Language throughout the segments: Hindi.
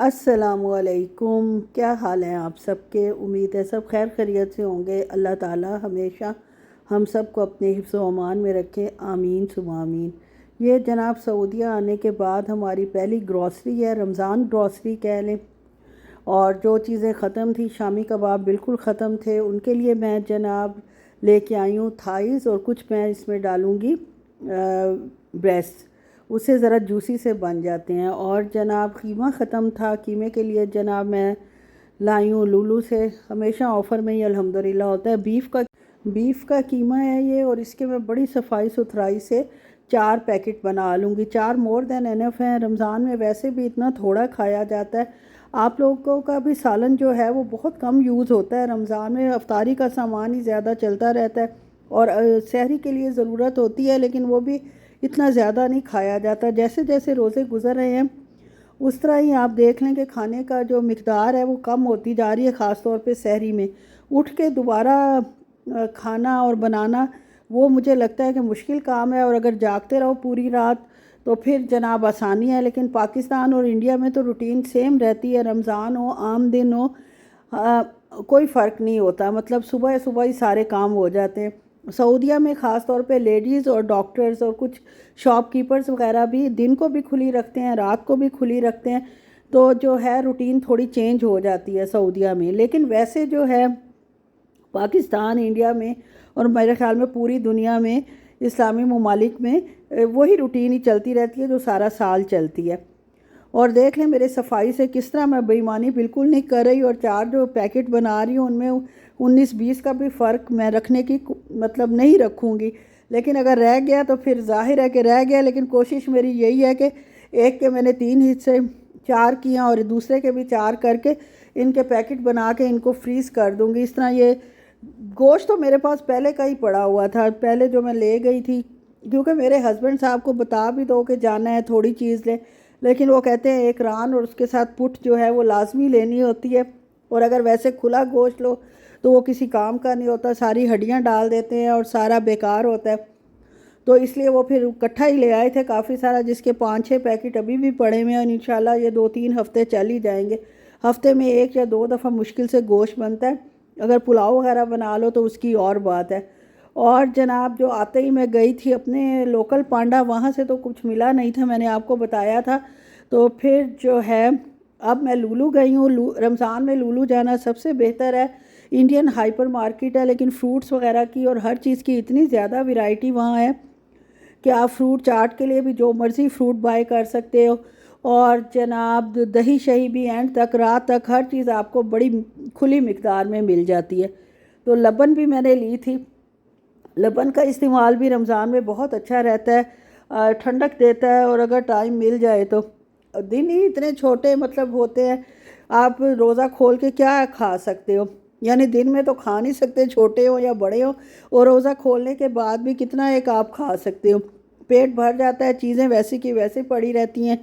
अस्सलामुअलैकुम। क्या हाल है आप सबके? उम्मीद है सब खैर खैरियत से होंगे। अल्लाह ताला हमेशा हम सब को अपने हिफ्ज़ व अमान में रखे, आमीन सुमा आमीन। ये जनाब सऊदीया आने के बाद हमारी पहली ग्रॉसरी है, रमज़ान ग्रॉसरी कह लें। और जो चीज़ें ख़त्म थी, शामी कबाब बिल्कुल ख़त्म थे, उनके लिए मैं जनाब लेके आई हूँ थाइज़, और कुछ मैं इसमें डालूँगी ब्रेस्ट, उससे ज़रा जूसी से बन जाते हैं। और जनाब कीमा ख़त्म था, कीमे के लिए जनाब मैं लाई हूँ लुलु से। हमेशा ऑफ़र में ही अल्हम्दुलिल्लाह होता है। बीफ़ का कीमा है ये, और इसके मैं बड़ी सफाई सुथराई से 4 पैकेट बना लूँगी। 4 मोर देन एनफ हैं। रमज़ान में वैसे भी इतना थोड़ा खाया जाता है। आप लोगों का भी सालन जो है वो बहुत कम यूज़ होता है रमज़ान में। अफ्तारी का सामान ही ज़्यादा चलता रहता है, और सहरी के लिए ज़रूरत होती है, लेकिन वो भी इतना ज़्यादा नहीं खाया जाता। जैसे जैसे रोज़े गुज़र रहे हैं उस तरह ही आप देख लें कि खाने का जो मिक़दार है वो कम होती जा रही है, ख़ास तौर पे सहरी में। उठ के दोबारा खाना और बनाना वो मुझे लगता है कि मुश्किल काम है, और अगर जागते रहो पूरी रात तो फिर जनाब आसानी है। लेकिन पाकिस्तान और इंडिया में तो रूटीन सेम रहती है, रमज़ान हो आम दिन हो, कोई फ़र्क नहीं होता। मतलब सुबह सुबह ही सारे काम हो जाते हैं। सऊदीया में ख़ास तौर पे लेडीज़ और डॉक्टर्स और कुछ शॉपकीपर्स वगैरह भी दिन को भी खुली रखते हैं, रात को भी खुली रखते हैं। तो जो है रूटीन थोड़ी चेंज हो जाती है सऊदीया में। लेकिन वैसे जो है पाकिस्तान, इंडिया में, और मेरे ख़्याल में पूरी दुनिया में इस्लामी ममालिक में वही रूटीन ही चलती रहती है जो सारा साल चलती है। और देख लें मेरे सफाई से किस तरह मैं बेईमानी बिल्कुल नहीं कर रही। और 4 जो पैकेट बना रही हूँ उनमें 19-20 का भी फ़र्क मैं रखने की मतलब नहीं रखूँगी। लेकिन अगर रह गया तो फिर ज़ाहिर है कि रह गया। लेकिन कोशिश मेरी यही है कि एक के मैंने 3 हिस्से 4 किया, और दूसरे के भी 4 करके इनके पैकेट बना के इनको फ्रीज़ कर दूँगी। इस तरह ये गोश्त तो मेरे पास पहले का ही पड़ा हुआ था, पहले जो मैं ले गई थी। क्योंकि मेरे हस्बैंड साहब को बता भी दो कि जाना है थोड़ी चीज़ ले, लेकिन वो कहते हैं एक रान और उसके साथ पुट जो है वो लाजमी लेनी होती है। और अगर वैसे खुला गोश्त लो तो वो किसी काम का नहीं होता, सारी हड्डियां डाल देते हैं और सारा बेकार होता है। तो इसलिए वो फिर इकट्ठा ही ले आए थे काफ़ी सारा, जिसके 5-6 पैकेट अभी भी पड़े हुए हैं, और इंशाल्लाह ये 2-3 हफ़्ते चल ही जाएंगे। हफ़्ते में 1 या 2 दफ़ा मुश्किल से गोश्त बनता है। अगर पुलाव वगैरह बना लो तो उसकी और बात है। और जनाब जो आते ही मैं गई थी अपने लोकल पांडा, वहाँ से तो कुछ मिला नहीं था, मैंने आपको बताया था। तो फिर जो है अब मैं लुलु गई हूँ। रमज़ान में लुलु जाना सबसे बेहतर है। इंडियन हाइपर मार्केट है, लेकिन फ्रूट्स वगैरह की और हर चीज़ की इतनी ज़्यादा वैरायटी वहाँ है कि आप फ्रूट चाट के लिए भी जो मर्ज़ी फ्रूट बाय कर सकते हो। और जनाब दही शही भी एंड तक, रात तक हर चीज़ आपको बड़ी खुली मिक़दार में मिल जाती है। तो लबन भी मैंने ली थी। लबन का इस्तेमाल भी रमज़ान में बहुत अच्छा रहता है, ठंडक देता है। और अगर टाइम मिल जाए तो दिन ही इतने छोटे मतलब होते हैं, आप रोज़ा खोल के क्या खा सकते हो? यानी दिन में तो खा नहीं सकते, छोटे हो या बड़े हो। और रोज़ा खोलने के बाद भी कितना एक आप खा सकते हो? पेट भर जाता है, चीज़ें वैसी की वैसे पड़ी रहती हैं।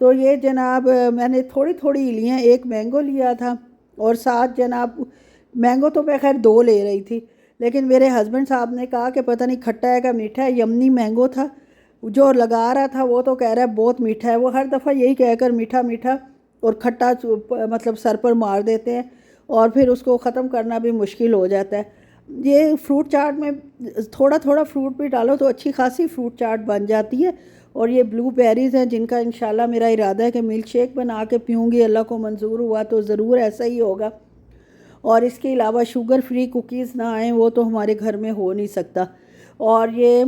तो ये जनाब मैंने थोड़ी थोड़ी ली हैं। एक मैंगो लिया था, और साथ जनाब मैंगो तो मैं खैर 2 ले रही थी, लेकिन मेरे हस्बैंड साहब ने कहा कि पता नहीं खट्टा है का मीठा है। यमनी मैंगो था, जो लगा रहा था वो तो कह रहा है बहुत मीठा है। वो हर दफ़ा यही कहकर मीठा मीठा और खट्टा मतलब सर पर मार देते हैं, और फिर उसको ख़त्म करना भी मुश्किल हो जाता है। ये फ्रूट चाट में थोड़ा थोड़ा फ्रूट भी डालो तो अच्छी खासी फ्रूट चाट बन जाती है। और ये ब्लूबेरीज़ हैं जिनका इंशाल्लाह मेरा इरादा है कि मिल्क शेक बना के पीऊँगी, अल्लाह को मंजूर हुआ तो ज़रूर ऐसा ही होगा। और इसके अलावा शुगर फ्री कुकीज़ ना आएँ वो तो हमारे घर में हो नहीं सकता। और ये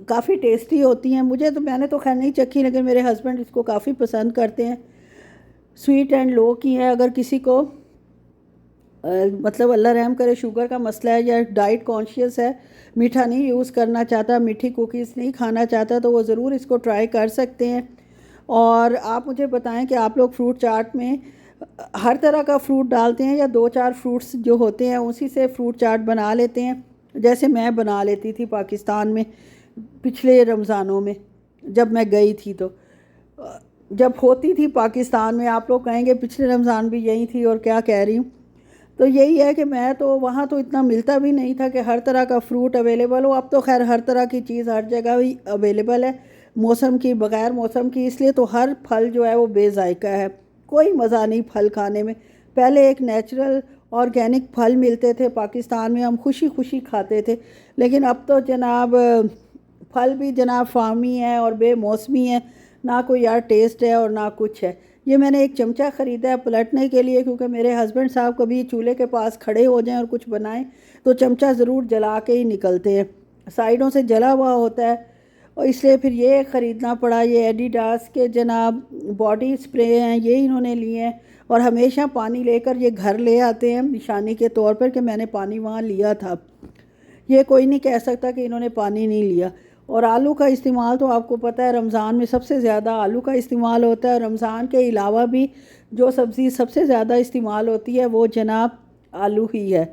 काफ़ी टेस्टी होती हैं। मैंने तो खैर नहीं चखी, लेकिन मेरे हस्बैंड इसको काफ़ी पसंद करते हैं। स्वीट एंड लो की है। अगर किसी को मतलब अल्लाह रहम करे शुगर का मसला है या डाइट कॉन्शियस है, मीठा नहीं यूज़ करना चाहता, मीठी कुकीज़ नहीं खाना चाहता, तो वो ज़रूर इसको ट्राई कर सकते हैं। और आप मुझे बताएं कि आप लोग फ्रूट चाट में हर तरह का फ्रूट डालते हैं या 2-4 फ्रूट्स जो होते हैं उसी से फ्रूट चाट बना लेते हैं, जैसे मैं बना लेती थी पाकिस्तान में पिछले रमज़ानों में जब मैं गई थी। तो जब होती थी पाकिस्तान में, आप लोग कहेंगे पिछले रमज़ान भी यही थी और क्या कह रही हूँ। तो यही है कि मैं तो वहाँ तो इतना मिलता भी नहीं था कि हर तरह का फ्रूट अवेलेबल हो। अब तो खैर हर तरह की चीज़ हर जगह ही अवेलेबल है, मौसम की बग़ैर मौसम की, इसलिए तो हर फल जो है वो बेज़ायका है। कोई मज़ा नहीं फल खाने में। पहले एक नेचुरल ऑर्गेनिक फल मिलते थे पाकिस्तान में, हम खुशी खुशी खाते थे, लेकिन अब तो जनाब फल भी जनाब फार्मी है और बेमौसमी है, ना कोई यार टेस्ट है और ना कुछ है। ये मैंने एक चमचा ख़रीदा है पलटने के लिए, क्योंकि मेरे हस्बैंड साहब कभी चूल्हे के पास खड़े हो जाएं और कुछ बनाएं तो चमचा ज़रूर जला के ही निकलते हैं, साइडों से जला हुआ होता है, और इसलिए फिर ये ख़रीदना पड़ा। ये एडिडास के जनाब बॉडी स्प्रे हैं, ये इन्होंने लिए हैं, और हमेशा पानी लेकर ये घर ले आते हैं निशानी के तौर पर कि मैंने पानी वहाँ लिया था। ये कोई नहीं कह सकता कि इन्होंने पानी नहीं लिया। और आलू का इस्तेमाल तो आपको पता है रमज़ान में सबसे ज़्यादा आलू का इस्तेमाल होता है। रमज़ान के अलावा भी जो सब्ज़ी सबसे ज़्यादा इस्तेमाल होती है वो जनाब आलू ही है।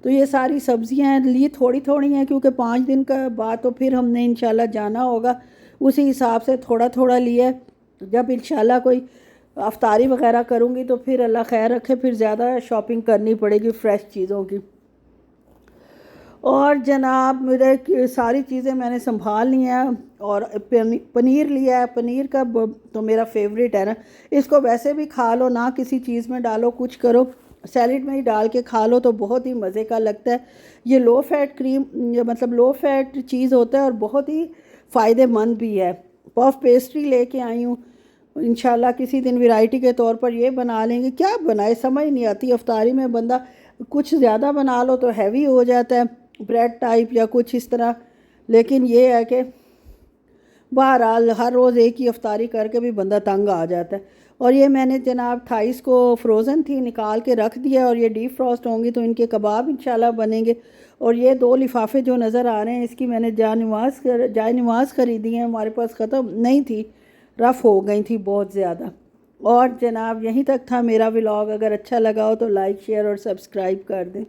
तो ये सारी सब्ज़ियाँ ली थोड़ी थोड़ी हैं, क्योंकि 5 दिन का बाद तो फिर हमने इंशाल्लाह जाना होगा, उसी हिसाब से थोड़ा थोड़ा लिया। जब इंशाल्लाह कोई अफ्तारी वगैरह करूँगी तो फिर अल्लाह खैर रखे, फिर ज़्यादा शॉपिंग करनी पड़ेगी फ़्रेश चीज़ों की। और जनाब मेरे सारी चीज़ें मैंने संभाल ली हैं, और पनीर लिया है। पनीर का तो मेरा फेवरेट है ना, इसको वैसे भी खा लो, ना किसी चीज़ में डालो, कुछ करो, सैलेड में ही डाल के खा लो तो बहुत ही मज़े का लगता है। ये लो फैट क्रीम, मतलब लो फैट चीज़ होता है और बहुत ही फ़ायदेमंद भी है। पफ पेस्ट्री लेके आई हूँ, इंशाल्लाह किसी दिन वैरायटी के तौर पर ये बना लेंगे। क्या बनाए समझ नहीं आती, अफ्तारी में बंदा कुछ ज़्यादा बना लो तो हैवी हो जाता है, ब्रेड टाइप या कुछ इस तरह। लेकिन ये है कि बहरहाल हर रोज़ एक ही अफ्तारी करके भी बंदा तंग आ जाता है। और ये मैंने जनाब 28 को फ्रोज़न थी, निकाल के रख दिया, और ये डीप फ्रॉस्ट होंगी तो इनके कबाब इंशाल्लाह बनेंगे। और ये 2 लिफाफे जो नज़र आ रहे हैं, इसकी मैंने जाय नमाज़ ख़रीदी है, हमारे पास ख़त्म नहीं थी, रफ़ हो गई थी बहुत ज़्यादा। और जनाब यहीं तक था मेरा व्लॉग। अगर अच्छा लगा हो तो लाइक शेयर और सब्सक्राइब कर दें।